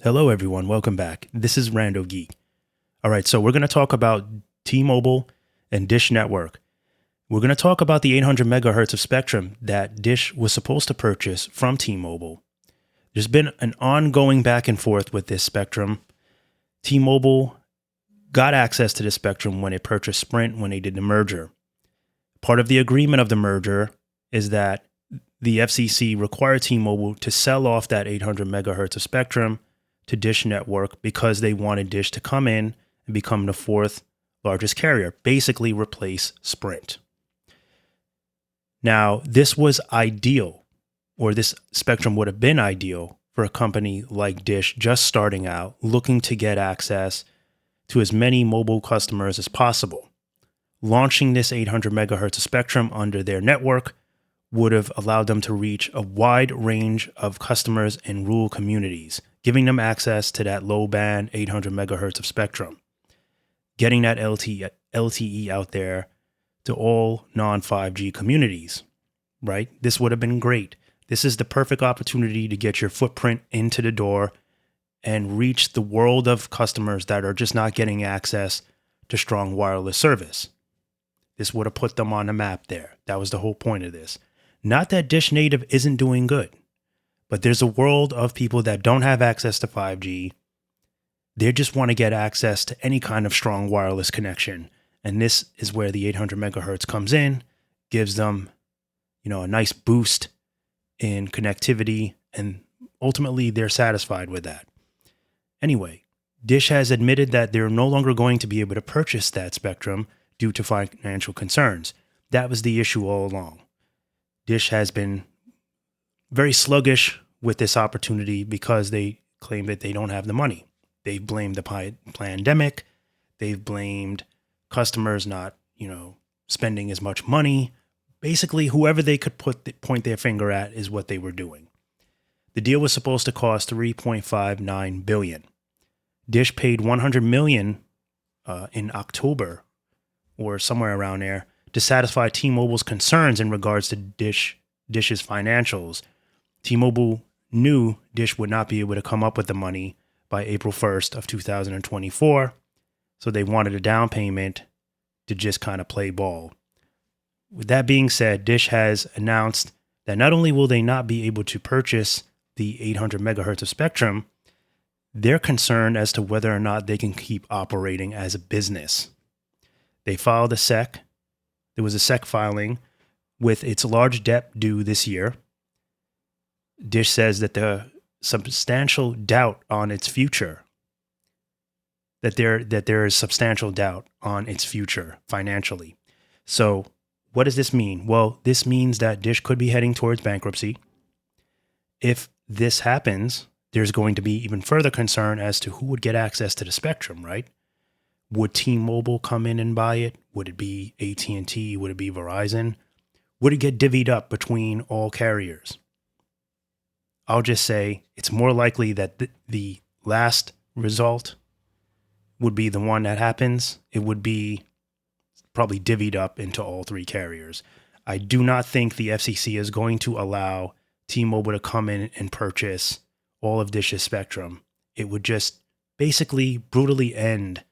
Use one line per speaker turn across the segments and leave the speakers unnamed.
Hello, everyone. Welcome back. This is RandoGEEK. All right, so we're going to talk about T-Mobile and Dish Network. We're going to talk about the 800 megahertz of spectrum that Dish was supposed to purchase from T-Mobile. There's been an ongoing back and forth with this spectrum. T-Mobile got access to this spectrum when it purchased Sprint when they did the merger. Part of the agreement of the merger is that the FCC required T-Mobile to sell off that 800 megahertz of spectrum to Dish Network because they wanted Dish to come in and become the fourth largest carrier, basically replace Sprint. Now, this was ideal, or this spectrum would have been ideal for a company like Dish just starting out, looking to get access to as many mobile customers as possible. Launching this 800 megahertz of spectrum under their network would have allowed them to reach a wide range of customers in rural communities, giving them access to that low band 800 megahertz of spectrum, getting that LTE out there to all non-5G communities, right? This would have been great. This is the perfect opportunity to get your footprint into the door and reach the world of customers that are just not getting access to strong wireless service. This would have put them on the map there. That was the whole point of this. Not that Dish Native isn't doing good, but there's a world of people that don't have access to 5G. They just want to get access to any kind of strong wireless connection. And this is where the 800 megahertz comes in, gives them, a nice boost in connectivity, and ultimately they're satisfied with that. Anyway, Dish has admitted that they're no longer going to be able to purchase that spectrum due to financial concerns. That was the issue all along. Dish has been very sluggish with this opportunity because they claim that they don't have the money. They've blamed the pandemic. They've blamed customers not, spending as much money. Basically, whoever they could point their finger at is what they were doing. The deal was supposed to cost $3.59 billion. Dish paid $100 million in October or somewhere around there to satisfy T-Mobile's concerns in regards to Dish's financials. T-Mobile knew Dish would not be able to come up with the money by April 1st of 2024, so they wanted a down payment to just kind of play ball. With that being said, Dish has announced that not only will they not be able to purchase the 800 megahertz of spectrum, they're concerned as to whether or not they can keep operating as a business. They filed a SEC. There was a SEC filing with its large debt due this year. Dish says that the substantial doubt on its future, that there is substantial doubt on its future financially. So what does this mean? Well, this means that Dish could be heading towards bankruptcy. If this happens, there's going to be even further concern as to who would get access to the spectrum, right? Would T-Mobile come in and buy it? Would it be at&t? Would it be Verizon? Would it get divvied up between all carriers? I'll just say it's more likely that the last result would be the one that happens. It would be probably divvied up into all three carriers. I do not think the FCC is going to allow T-Mobile to come in and purchase all of Dish's spectrum. It would just basically brutally end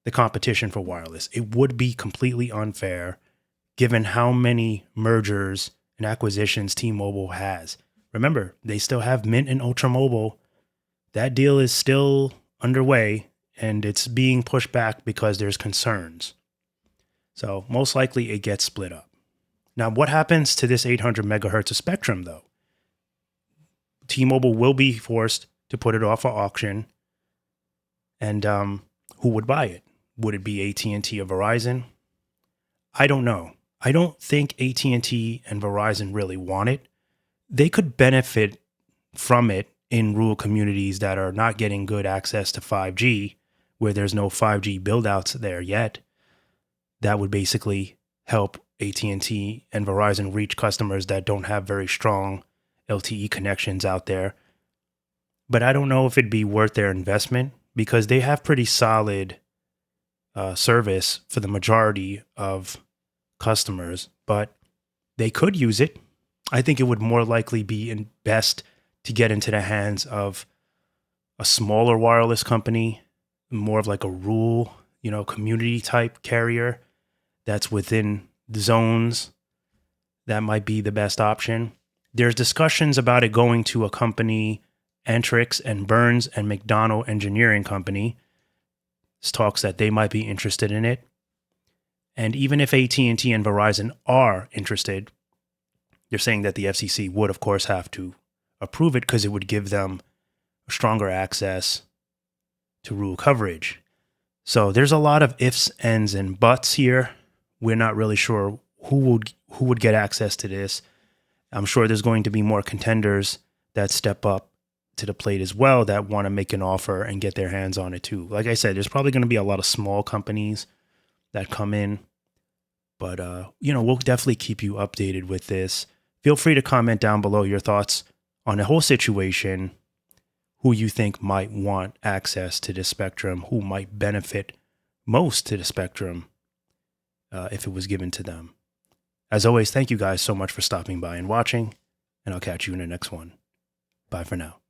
the competition for wireless. It would be completely unfair given how many mergers and acquisitions T-Mobile has. Remember, they still have Mint and Ultra Mobile. That deal is still underway and it's being pushed back because there's concerns. So most likely it gets split up. Now, what happens to this 800 megahertz of spectrum though? T-Mobile will be forced to put it off for auction. And who would buy it? Would it be at&t or Verizon? I don't know. I don't think at&t and Verizon really want it. They could benefit from it in rural communities that are not getting good access to 5G, where there's no 5G build-outs there yet. That would basically help at&t and Verizon reach customers that don't have very strong LTE connections out there. But I don't know if it'd be worth their investment because they have pretty solid service for the majority of customers, but they could use it. I think it would more likely be best to get into the hands of a smaller wireless company, more of like a rural, community type carrier that's within the zones, that might be the best option. There's discussions about it going to a company, Entrix and Burns and McDonnell Engineering Company. There's talks that they might be interested in it. And even if AT&T and Verizon are interested, they're saying that the FCC would, of course, have to approve it because it would give them stronger access to rural coverage. So there's a lot of ifs, ands, and buts here. We're not really sure who would get access to this. I'm sure there's going to be more contenders that step up to the plate as well that want to make an offer and get their hands on it too. Like I said, there's probably going to be a lot of small companies that come in. But, we'll definitely keep you updated with this. Feel free to comment down below your thoughts on the whole situation, who you think might want access to this spectrum, who might benefit most to the spectrum if it was given to them. As always, thank you guys so much for stopping by and watching, and I'll catch you in the next one. Bye for now.